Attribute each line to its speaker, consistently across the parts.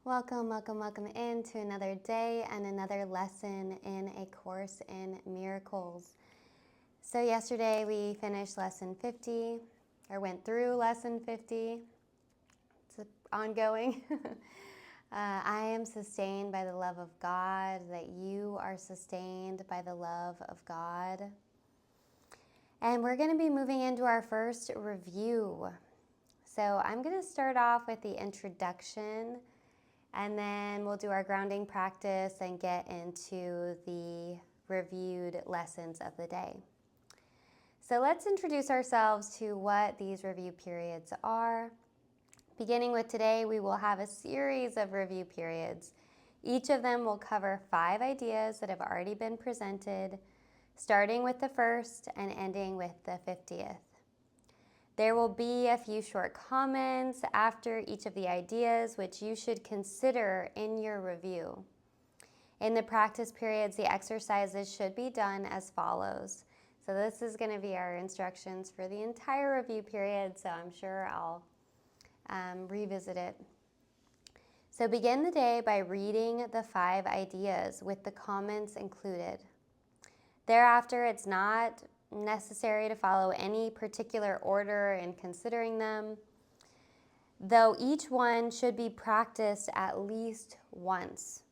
Speaker 1: Welcome, welcome, welcome into another day and another lesson in a course in miracles. So yesterday we finished lesson 50, or went through lesson 50. It's ongoing. I am sustained by the love of God, that you are sustained by the love of God. And we're going to be moving into our first review. So I'm going to start off with the introduction, and then we'll do our grounding practice and get into the reviewed lessons of the day. So let's introduce ourselves to what these review periods are. Beginning with today, we will have a series of review periods. Each of them will cover 5 ideas that have already been presented, starting with the first and ending with the 50th. There will be a few short comments after each of the ideas, which you should consider in your review. In the practice periods, the exercises should be done as follows. So this is going to be our instructions for the entire review period, so I'm sure I'll revisit it. So begin the day by reading the 5 ideas with the comments included. Thereafter, it's not necessary to follow any particular order in considering them, though each one should be practiced at least once.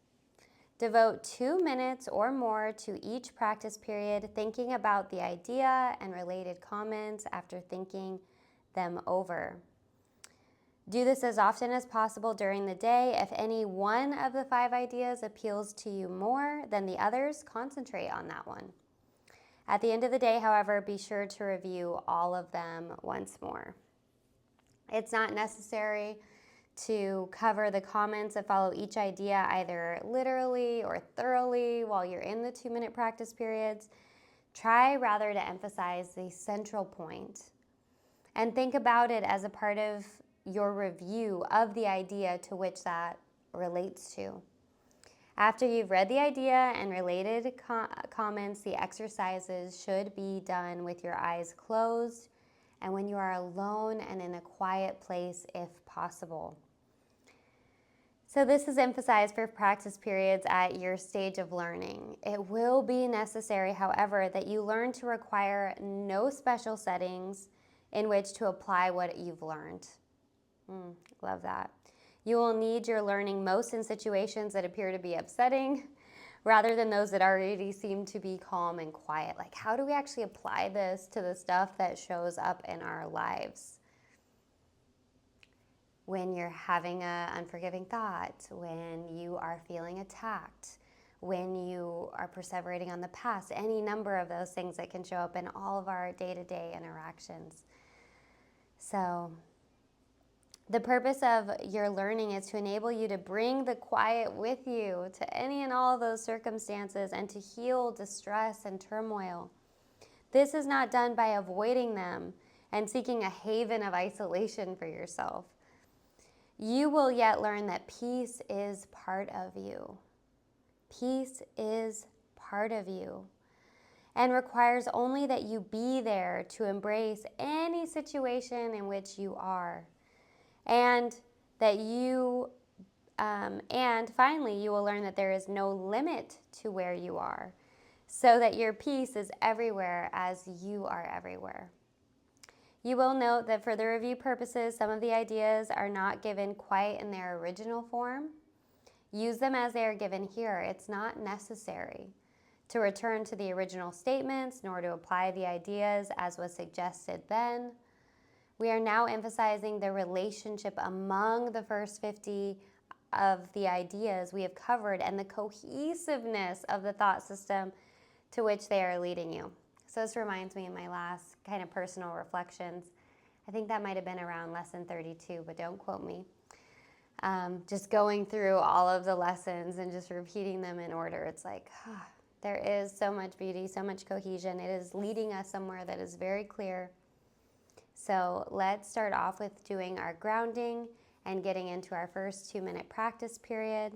Speaker 1: Devote 2 minutes or more to each practice period, thinking about the idea and related comments after thinking them over. Do this as often as possible during the day. If any one of the 5 ideas appeals to you more than the others, concentrate on that one. At the end of the day, however, be sure to review all of them once more. It's not necessary to cover the comments that follow each idea either literally or thoroughly while you're in the 2-minute practice periods. Try rather to emphasize the central point and think about it as a part of your review of the idea to which that relates to. After you've read the idea and related comments, the exercises should be done with your eyes closed and when you are alone and in a quiet place if possible. So this is emphasized for practice periods at your stage of learning. It will be necessary, however, that you learn to require no special settings in which to apply what you've learned. Love that. You will need your learning most in situations that appear to be upsetting rather than those that already seem to be calm and quiet. Like, how do we actually apply this to the stuff that shows up in our lives? When you're having an unforgiving thought, when you are feeling attacked, when you are perseverating on the past, any number of those things that can show up in all of our day-to-day interactions. So the purpose of your learning is to enable you to bring the quiet with you to any and all of those circumstances and to heal distress and turmoil. This is not done by avoiding them and seeking a haven of isolation for yourself. You will yet learn that peace is part of you. Peace is part of you and requires only that you be there to embrace any situation in which you are. And finally, you will learn that there is no limit to where you are, so that your peace is everywhere as you are everywhere. You will note that for the review purposes, some of the ideas are not given quite in their original form. Use them as they are given here. It's not necessary to return to the original statements, nor to apply the ideas as was suggested then. We are now emphasizing the relationship among the first 50 of the ideas we have covered and the cohesiveness of the thought system to which they are leading you. So this reminds me of my last kind of personal reflections. I think that might have been around lesson 32, but don't quote me. Just going through all of the lessons and just repeating them in order. It's like, there is so much beauty, so much cohesion. It is leading us somewhere that is very clear. So let's start off with doing our grounding and getting into our first 2-minute practice period.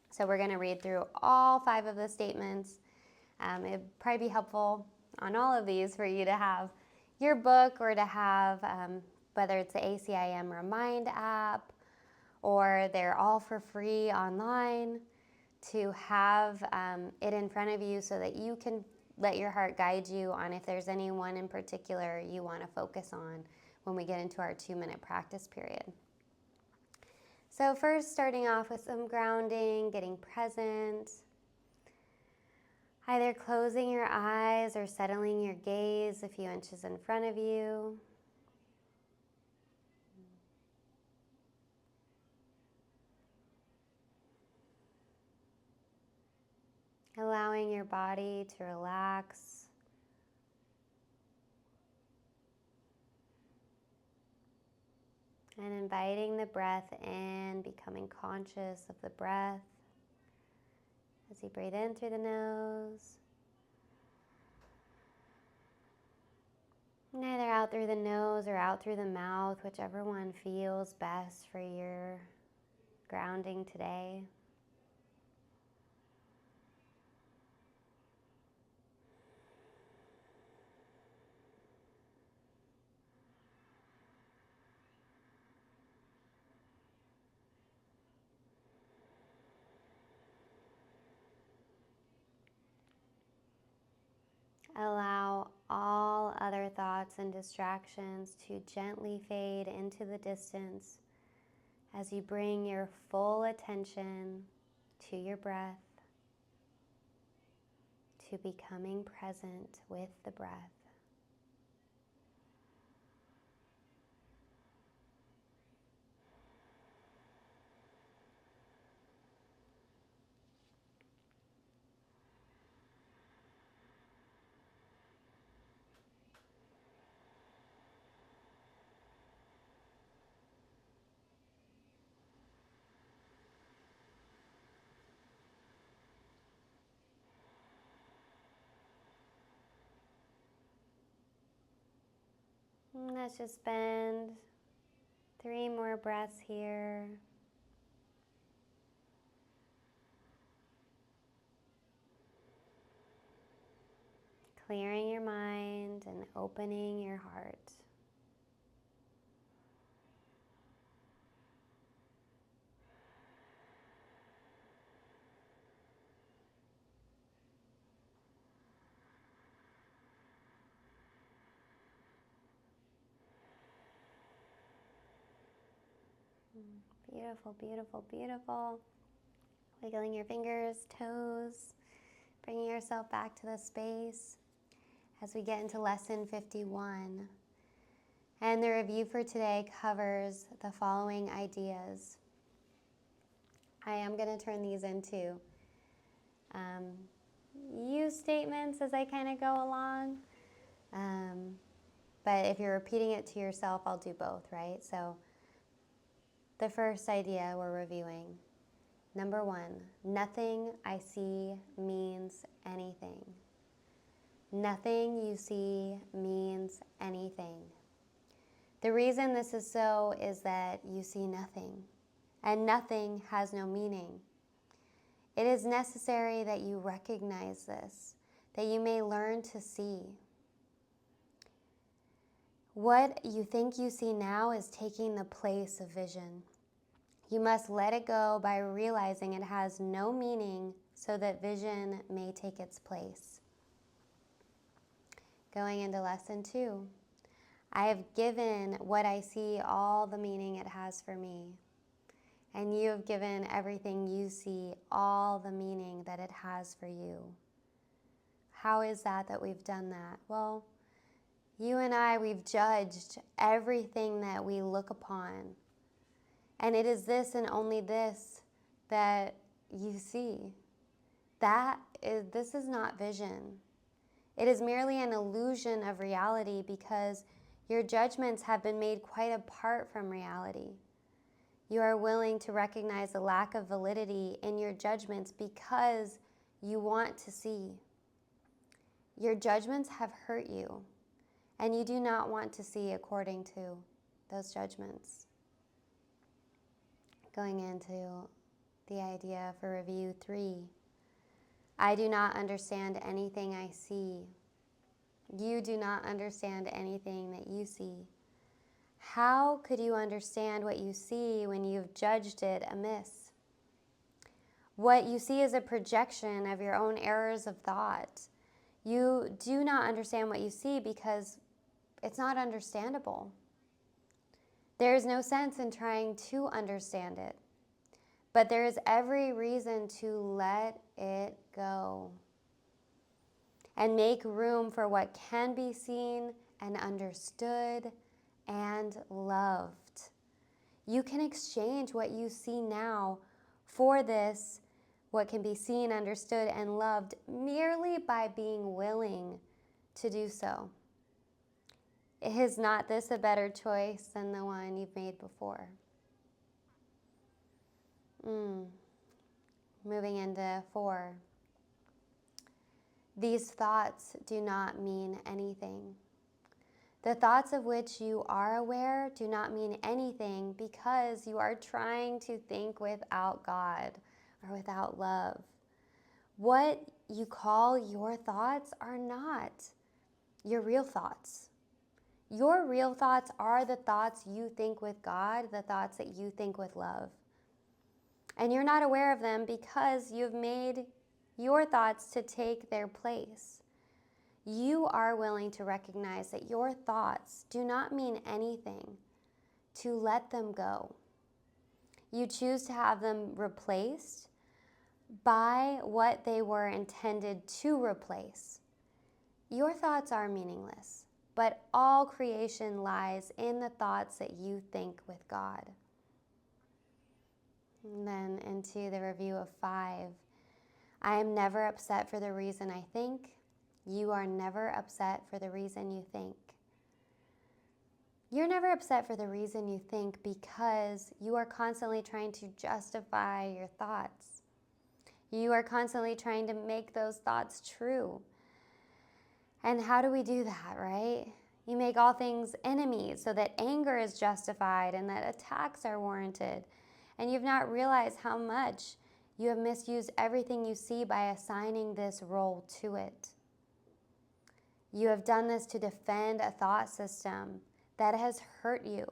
Speaker 1: So we're going to read through all 5 of the statements. It'd probably be helpful on all of these for you to have your book or to have, whether it's the ACIM Remind app or they're all for free online, to have it in front of you so that you can let your heart guide you on if there's anyone in particular you want to focus on when we get into our 2-minute practice period. So first, starting off with some grounding, getting present, either closing your eyes or settling your gaze a few inches in front of you. Allowing your body to relax. And inviting the breath in, becoming conscious of the breath as you breathe in through the nose. And either out through the nose or out through the mouth, whichever one feels best for your grounding today. Allow all other thoughts and distractions to gently fade into the distance as you bring your full attention to your breath, to becoming present with the breath. And let's just spend 3 more breaths here. Clearing your mind and opening your heart. Beautiful, beautiful, beautiful. Wiggling your fingers, toes, bringing yourself back to the space as we get into lesson 51. And the review for today covers the following ideas. I am going to turn these into you statements as I kind of go along. But if you're repeating it to yourself, I'll do both, right? So the first idea we're reviewing. Number 1, nothing I see means anything. Nothing you see means anything. The reason this is so is that you see nothing, and nothing has no meaning. It is necessary that you recognize this, that you may learn to see. What you think you see now is taking the place of vision. You must let it go by realizing it has no meaning so that vision may take its place. Going into lesson 2. I have given what I see all the meaning it has for me. And you have given everything you see all the meaning that it has for you. How is that we've done that? Well, you and I, we've judged everything that we look upon. And it is this and only this that you see. This is not vision. It is merely an illusion of reality because your judgments have been made quite apart from reality. You are willing to recognize the lack of validity in your judgments because you want to see. Your judgments have hurt you, and you do not want to see according to those judgments. Going into the idea for review 3. I do not understand anything I see. You do not understand anything that you see. How could you understand what you see when you've judged it amiss? What you see is a projection of your own errors of thought. You do not understand what you see because it's not understandable. There is no sense in trying to understand it, but there is every reason to let it go and make room for what can be seen and understood and loved. You can exchange what you see now for this, what can be seen, understood, and loved, merely by being willing to do so. Is not this a better choice than the one you've made before? Moving into 4. These thoughts do not mean anything. The thoughts of which you are aware do not mean anything because you are trying to think without God or without love. What you call your thoughts are not your real thoughts. Your real thoughts are the thoughts you think with God, the thoughts that you think with love. And you're not aware of them because you've made your thoughts to take their place. You are willing to recognize that your thoughts do not mean anything, to let them go. You choose to have them replaced by what they were intended to replace. Your thoughts are meaningless, but all creation lies in the thoughts that you think with God. And then into the review of 5. I am never upset for the reason I think. You are never upset for the reason you think. You're never upset for the reason you think because you are constantly trying to justify your thoughts. You are constantly trying to make those thoughts true. And how do we do that, right? You make all things enemies so that anger is justified and that attacks are warranted. And you've not realized how much you have misused everything you see by assigning this role to it. You have done this to defend a thought system that has hurt you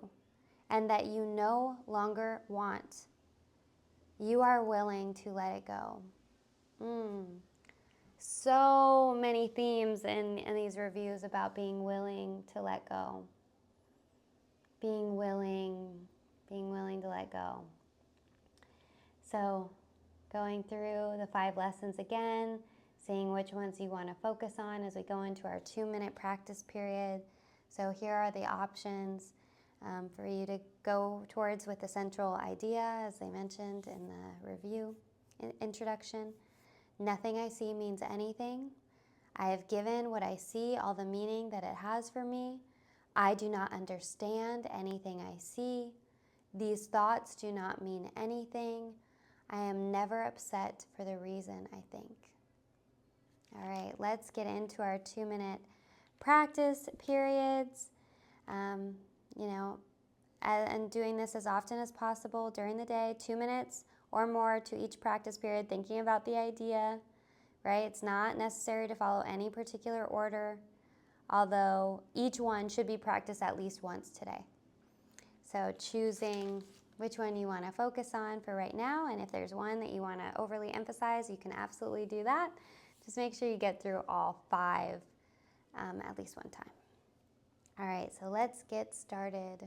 Speaker 1: and that you no longer want. You are willing to let it go. So many themes in these reviews about being willing to let go. Being willing to let go. So going through the 5 lessons again, seeing which ones you want to focus on as we go into our 2-minute practice period. So here are the options for you to go towards with the central idea, as I mentioned in the review introduction. Nothing I see means anything. I have given what I see all the meaning that it has for me. I do not understand anything I see. These thoughts do not mean anything. I am never upset for the reason I think. All right, let's get into our 2-minute practice periods. And doing this as often as possible during the day, 2 minutes or more to each practice period, thinking about the idea, right? It's not necessary to follow any particular order, although each one should be practiced at least once today. So choosing which one you want to focus on for right now, and if there's one that you want to overly emphasize, you can absolutely do that. Just make sure you get through all 5 at least one time. All right, so let's get started.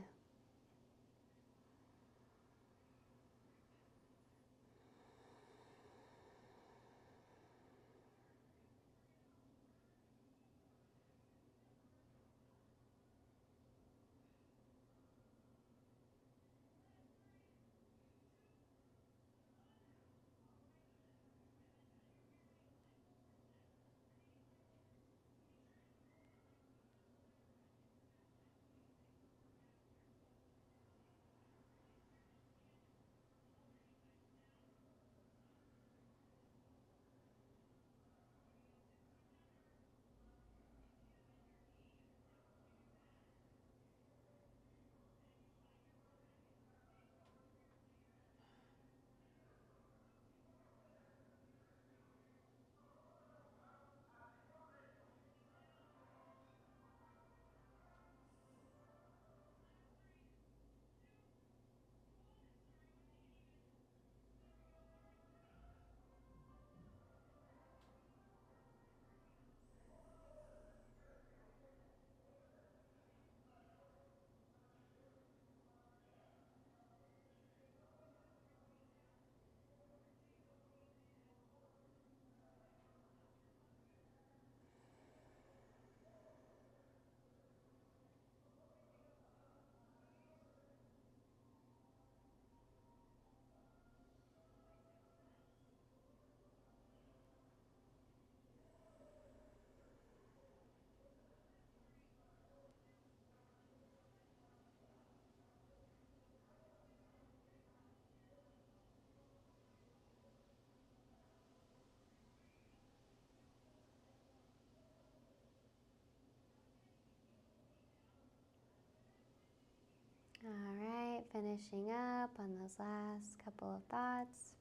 Speaker 1: All right, finishing up on those last couple of thoughts.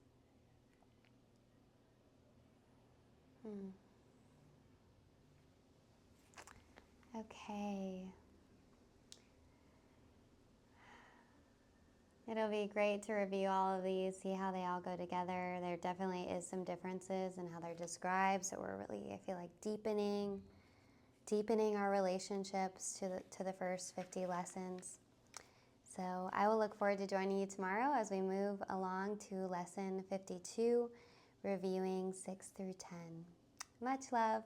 Speaker 1: Okay. It'll be great to review all of these, see how they all go together. There definitely is some differences in how they're described, so we're really, I feel like, deepening our relationships to the first 50 lessons. So I will look forward to joining you tomorrow as we move along to lesson 52, reviewing 6 through 10. Much love.